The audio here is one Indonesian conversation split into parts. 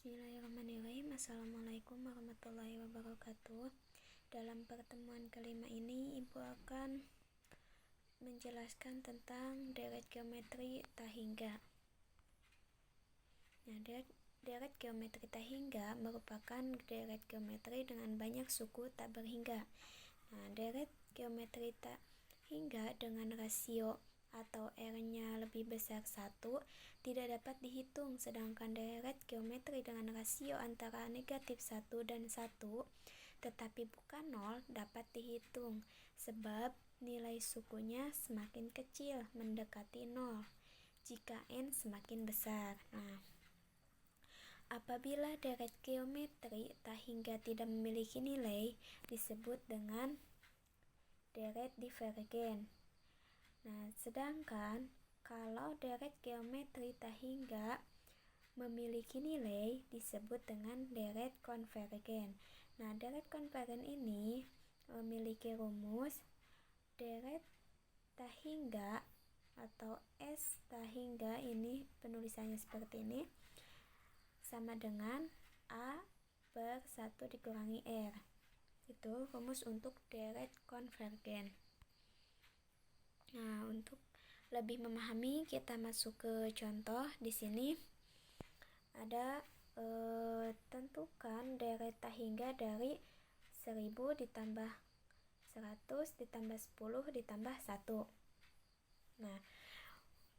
Bismillahirrahmanirrahim. Assalamualaikum warahmatullahi wabarakatuh. Dalam pertemuan kelima ini, Ibu akan menjelaskan tentang deret geometri tak hingga. Nah, deret geometri tak hingga merupakan deret geometri dengan banyak suku tak berhingga. Nah, deret geometri tak hingga dengan rasio atau R-nya lebih besar 1 tidak dapat dihitung, sedangkan deret geometri dengan rasio antara negatif 1 dan 1 tetapi bukan 0 dapat dihitung, sebab nilai sukunya semakin kecil mendekati 0 jika N semakin besar. Nah, apabila deret geometri tak hingga tidak memiliki nilai, disebut dengan deret divergen. Nah, sedangkan kalau deret geometri tak hingga memiliki nilai, disebut dengan deret konvergen. Nah, deret konvergen ini memiliki rumus deret tak hingga atau S tak hingga, ini penulisannya seperti ini, sama dengan A per 1 dikurangi R. Itu rumus untuk deret konvergen. Nah, untuk lebih memahami, kita masuk ke contoh. Di sini ada tentukan deret tak hingga dari 1000 ditambah 100 ditambah 10 ditambah 1. Nah,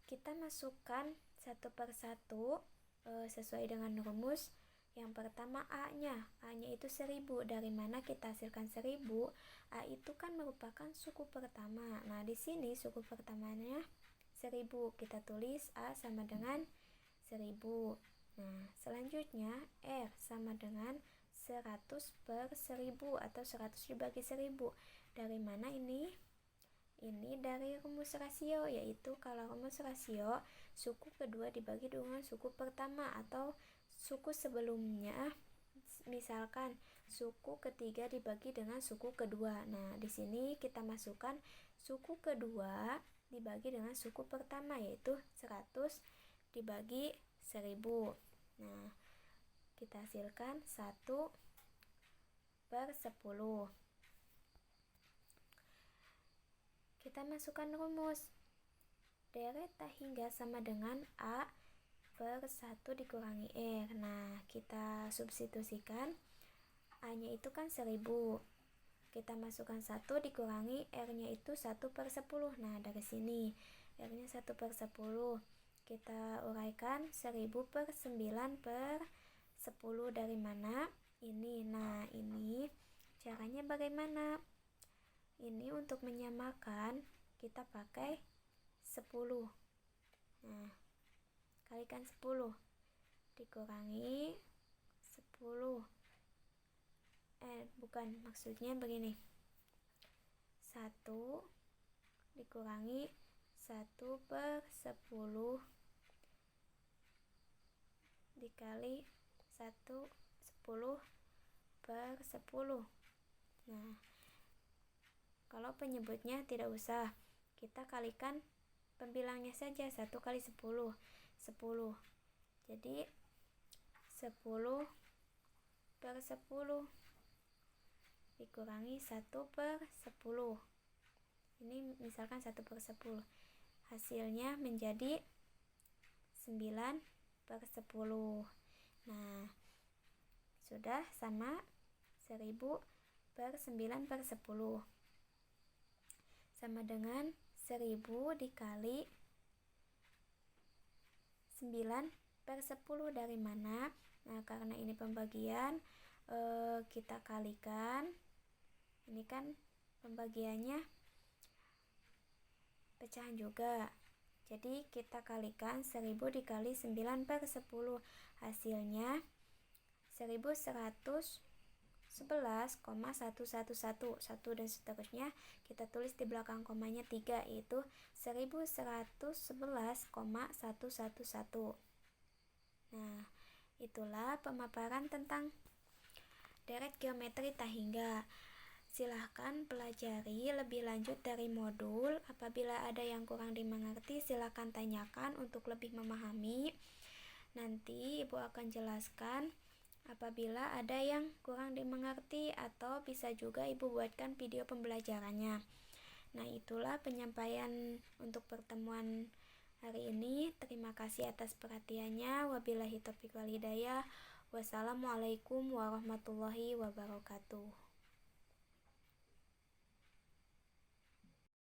kita masukkan satu per satu sesuai dengan rumus. Yang pertama A-nya itu 1000. Dari mana kita hasilkan 1000? A itu kan merupakan suku pertama. Nah, di sini suku pertamanya 1000. Kita tulis A sama dengan 1000. Nah, selanjutnya R sama dengan 100 per 1000 atau 100 dibagi 1000. Dari mana ini? Ini dari rumus rasio, yaitu kalau rumus rasio, suku kedua dibagi dengan suku pertama atau suku sebelumnya. Misalkan suku ketiga dibagi dengan suku kedua. Nah, di sini kita masukkan suku kedua dibagi dengan suku pertama, yaitu 100 dibagi 1000. Nah, kita hasilkan 1 per 10. Kita masukkan rumus deret tak hingga sama dengan A per 1 dikurangi R. Nah, kita substitusikan. A-nya itu kan 1000. Kita masukkan 1 dikurangi R-nya itu 1 per 10. Nah, dari sini R-nya 1 per 10. Kita uraikan 1000 per 9 per 10 dari mana? Ini. Nah, ini caranya bagaimana? Ini untuk menyamakan kita pakai 10. Nah, kalikan 10 dikurangi 10. Bukan, maksudnya begini. 1 dikurangi 1 per 10 dikali 1 10 per 10. Nah, kalau penyebutnya tidak usah, kita kalikan pembilangnya saja. 1 kali 10 10. Jadi 10 per 10 dikurangi 1 per 10. Ini misalkan 1 per 10. Hasilnya menjadi 9 per 10. Nah, sudah sama 1000 per 9 per 10. Sama dengan 1000 dikali 9 per 10 dari mana? Nah, karena ini pembagian, kita kalikan. Ini kan pembagiannya pecahan juga. Jadi kita kalikan 1000 dikali 9 per 10. Hasilnya 1111,111. 1 dan seterusnya kita tulis di belakang komanya 3, yaitu 1111,111. Nah, itulah pemaparan tentang deret geometri tak hingga. Silahkan pelajari lebih lanjut dari modul. Apabila ada yang kurang dimengerti, silahkan tanyakan untuk lebih memahami. Nanti Ibu akan jelaskan apabila ada yang kurang dimengerti, atau bisa juga Ibu buatkan video pembelajarannya. Nah, itulah penyampaian untuk pertemuan hari ini. Terima kasih atas perhatiannya. Wabillahi taufiq wal hidayah. Wassalamualaikum warahmatullahi wabarakatuh.